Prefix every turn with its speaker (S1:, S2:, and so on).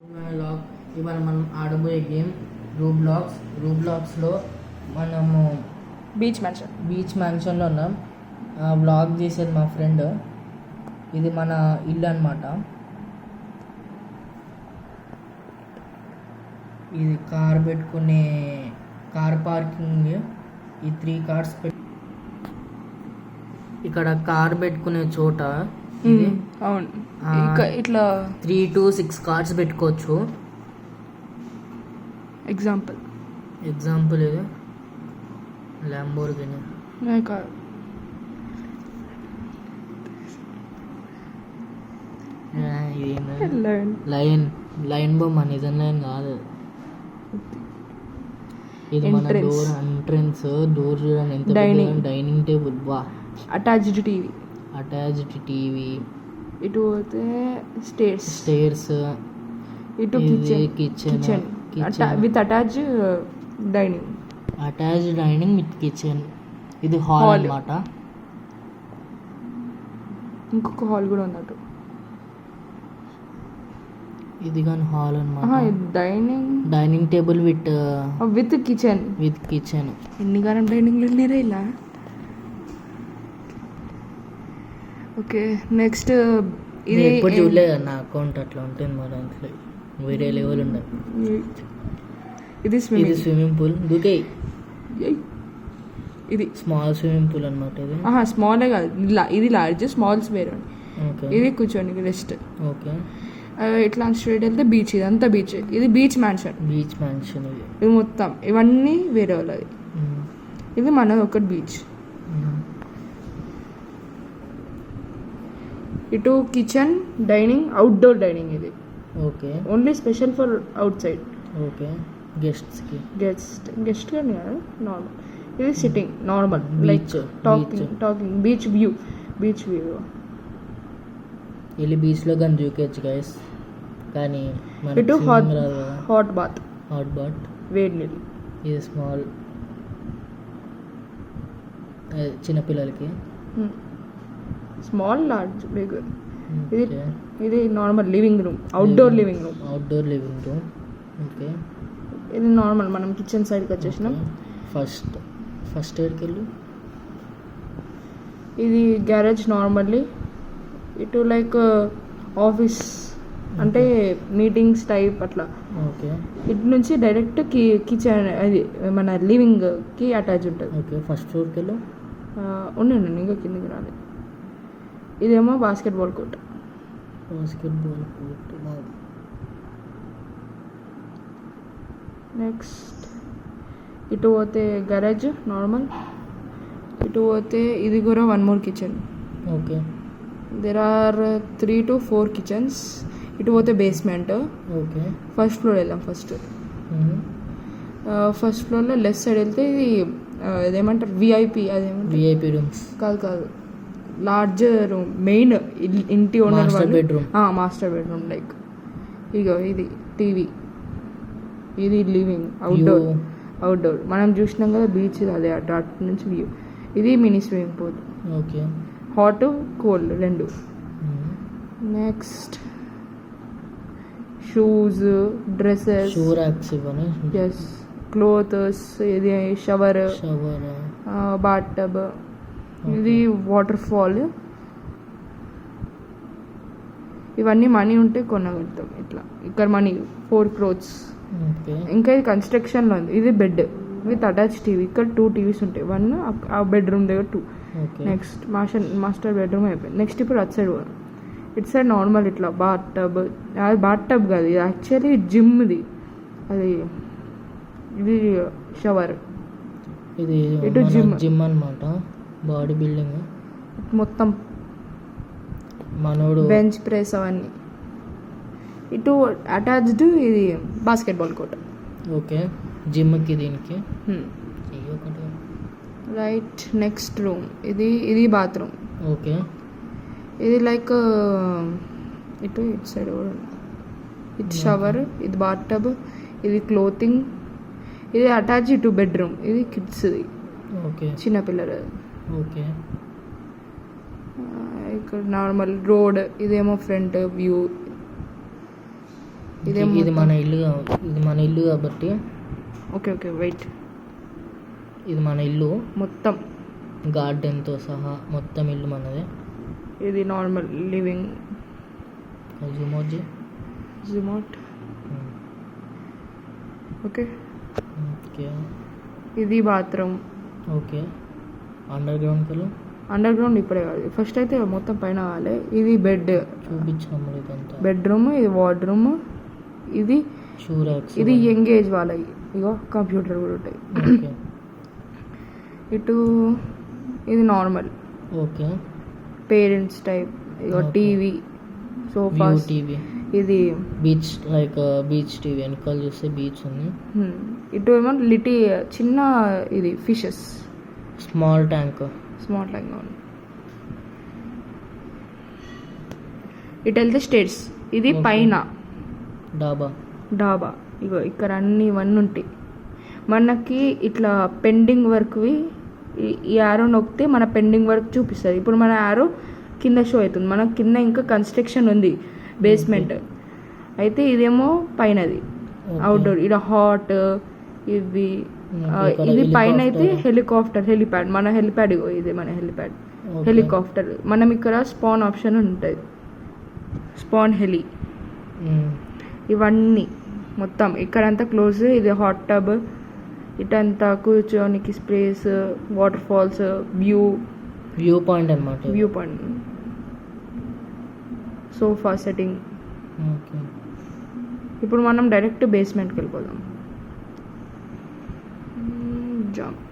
S1: Log ఇవాళ మనం ఆడబోయే game రూబ్లాక్స్లో మనము
S2: బీచ్
S1: మ్యాన్షన్లో ఉన్నాం. వ్లాగ్ చేసేది మా ఫ్రెండ్. ఇది మన ఇల్లు అన్నమాట. ఇది కార్ పెట్టుకునే కార్ పార్కింగ్. ఈ 3 కార్స్ ఇక్కడ కార్ పెట్టుకునే చోట ఇది.
S2: అవును, ఇట్లా
S1: 3 to 6 కార్స్ పెట్టుకోవచ్చు.
S2: ఎగ్జాంపుల్
S1: ఇది ల్యాంబోర్గిని. లైన్ బొమ్మ, నిజం లైన్ కాదు. ఇది మన డోర్ ఎంట్రన్స్. డోర్ చూడండి ఎంత డైనింగ్ టేబుల్. వా,
S2: అటాచ్డ్ టీవీ. ఇటు పోతే స్టేర్స్. ఇటు kitchen with attach dining
S1: with kitchen. ఇది హాల్ అన్నమాట.
S2: ఇంకొక హాల్ కూడా ఉంది.
S1: ఇది కానీ హాల్ అన్నమాట. Dining table
S2: with kitchen. ఎన్ని కాలం డైనింగ్ లేరా ఇలా. ఓకే, నెక్స్ట్ ఇది
S1: ఎప్పుడు చూడలేదు. నా అకౌంట్ అట్లా ఉంటుంది మా దాంట్లో. వేరే లెవెల్ ఉండదు.
S2: ఇది
S1: స్విమ్మింగ్ పూల్. దూకేయి.
S2: ఇది
S1: స్మాల్ స్విమ్మింగ్ పూల్ అనమాట. ఇది
S2: స్మాల్ కాదు, ఇది లార్జ్. స్మాల్స్ వేరే. ఇది కూర్చోండి రెస్ట్.
S1: ఓకే,
S2: ఇట్లా స్ట్రైట్ వెళ్తే బీచ్. ఇదంతా బీచ్. ఇది బీచ్ మ్యాన్షన్. ఇది మొత్తం ఇవన్నీ వేరే వాళ్ళది. ఇది మనది ఒకటి బీచ్. ఇటు కిచెన్, డైనింగ్, అవుట్డోర్ డైనింగ్. ఇది
S1: okay,
S2: only special for out side.
S1: Okay, guest
S2: కానీ కాదు, నార్మల్. ఇది sitting normal, like talking. Beach view.
S1: వెళ్ళి బీచ్లో కానీ దూకేచ్చు గైస్. కానీ
S2: ఇటు హాట్ బాత్. వేడి నీళ్ళు.
S1: ఇది స్మాల్, చిన్నపిల్లలకి.
S2: Small, large, big. ఇది normal living room. Outdoor living room.
S1: Okay,
S2: ఇది నార్మల్. మనం కిచెన్ సైడ్కి వచ్చేసినాం.
S1: ఫస్ట్ ఎయిడ్కి వెళ్ళు.
S2: ఇది గ్యారేజ్ నార్మల్లీ. ఇటు లైక్ ఆఫీస్, అంటే మీటింగ్స్ టైప్ అట్లా.
S1: ఓకే,
S2: ఇటు నుంచి డైరెక్ట్ కిచెన్, అది మన లివింగ్కి అటాచ్ ఉంటుంది.
S1: ఓకే, ఫస్ట్ ఫ్లోర్కి వెళ్ళు.
S2: ఉండండి, ఇంకా కిందకి రాలేదు. ఇదేమో బాస్కెట్బాల్ కోర్ట్. నెక్స్ట్ ఇటు పోతే గరాజ్ నార్మల్. ఇటు పోతే ఇది కూడా 1 more kitchen.
S1: Okay,
S2: there are 3 to 4 kitchens. ఇటు పోతే బేస్మెంట్.
S1: ఓకే,
S2: ఫస్ట్ ఫ్లోర్ వెళ్దాం. ఫస్ట్ ఫ్లోర్లో లెఫ్ట్ సైడ్ వెళ్తే ఇది ఇదేమంటారు, విఐపి.
S1: విఐపి రూమ్స్
S2: కాదు, లార్జ్ రూమ్. మెయిన్ ఇంటి owner
S1: bedroom.
S2: Master bedroom. Like ఇగో ఇది టీవీ. ఇది లివింగ్. అవుట్డోర్ మనం చూసినాం కదా బీచ్. అదే అటు నుంచి వ్యూ. ఇది mini swimming pool.
S1: Okay,
S2: hot cold 2. Next shoes, dresses, clothes. ఇది షవర్, బాత్ టబ్. ఇది వాటర్ ఫాల్. ఇవన్నీ మనీ ఉంటే కొనగలుగుతాం. ఇట్లా ఇక్కడ మనీ 4 crores. ఇంకా ఇది కన్స్ట్రక్షన్లో ఉంది. ఇది బెడ్ విత్ అటాచ్ టీవీ. ఇక్కడ 2 TVs ఉంటాయి. 1 ఆ బెడ్రూమ్ దగ్గర 2. నెక్స్ట్ మాస్టర్ బెడ్రూమ్ అయిపోయింది. నెక్స్ట్ ఇప్పుడు అటు సైడ్ పోదాం. ఇటు సైడ్ నార్మల్ ఇట్లా బాత్ టబ్. అది బాత్ టబ్ కాదు, ఇది యాక్చువల్లీ జిమ్ది. ఇది షవర్.
S1: ఇది
S2: ఇటు
S1: జిమ్ అన్నమాట. బాడీ బిల్డింగ్
S2: మొత్తం.
S1: మనోడు
S2: బెంచ్ ప్రెస్ అవన్నీ. ఇటు అటాచ్డ్ ఇది బాస్కెట్బాల్ కోర్ట్.
S1: ఓకే, జిమ్కి దీనికి.
S2: Right, next room. ఇది బాత్రూమ్.
S1: ఓకే,
S2: ఇది లైక్ ఇటు సైడ్ కూడా. ఇది షవర్. ఇది బాత్ టబ్. ఇది క్లోతింగ్. ఇది అటాచ్ టు బెడ్రూమ్. ఇది కిడ్స్ది.
S1: ఓకే,
S2: చిన్నపిల్లలు.
S1: ఓకే,
S2: ఇక్కడ నార్మల్ రోడ్. ఇదేమో ఫ్రంట్ వ్యూ.
S1: ఇది మన ఇల్లు కాబట్టి
S2: ఓకే ఓకే వెయిట్,
S1: ఇది మన ఇల్లు
S2: మొత్తం
S1: గార్డెన్తో సహా మొత్తం ఇల్లు మనదే.
S2: ఇది నార్మల్ లివింగ్ జుమోట్. ఓకే
S1: ఓకే
S2: ఇది బాత్రూమ్.
S1: ఓకే అండర్
S2: గ్రౌండ్ ఇప్పుడే కాదు, ఫస్ట్ అయితే మొత్తం పైన కావాలి. ఇది బెడ్
S1: చూపించాము ఇదంతా.
S2: బెడ్రూమ్, ఇది వార్డ్రూమ్, ఇది ఇది యంగేజ్ వాళ్ళవి. ఇగో కంప్యూటర్ కూడా ఉంటాయి.
S1: ఓకే
S2: ఇటు ఇది నార్మల్
S1: ఓకే
S2: పేరెంట్స్ టైప్. ఇగో టీవీ, సోఫాస్,
S1: టీవీ,
S2: ఇది
S1: బీచ్ బీచ్ టీవీ. వెనకాల చూస్తే బీచ్ ఉంది.
S2: ఇటు ఏమో చిన్న ఇది ఫిషెస్,
S1: స్మాల్ ట్యాంక్
S2: ఉంది. ఇటు వెళ్తే స్టేట్స్. ఇది పైన డాబా. ఇగో ఇక్కడ అన్ని ఇవన్నీ ఉంటాయి మనకి. ఇట్లా పెండింగ్ వర్క్వి ఈ యారో నొక్కితే మన పెండింగ్ వర్క్ చూపిస్తుంది. ఇప్పుడు మన యారో కింద షో అవుతుంది, మన కింద ఇంకా కన్స్ట్రక్షన్ ఉంది బేస్మెంట్. అయితే ఇదేమో పైనది అవుట్డోర్. ఇక్కడ హాట్ ఇవి. ఇది పైన అయితే హెలిప్యాడ్. మన హెలిప్యాడ్ ఇది మన హెలికాప్టర్. మనం ఇక్కడ స్పాన్ ఆప్షన్ ఉంటుంది, స్పాన్ హెలి. ఇవన్నీ మొత్తం ఇక్కడంతా క్లోజ్. ఇది హాట్ టబ్. ఇటంతా కూర్చోనికి space, water falls, view point అన్నమాట. Sofa setting. ఇప్పుడు మనం డైరెక్ట్ బేస్మెంట్కి వెళ్ళిపోదాం. జంప్.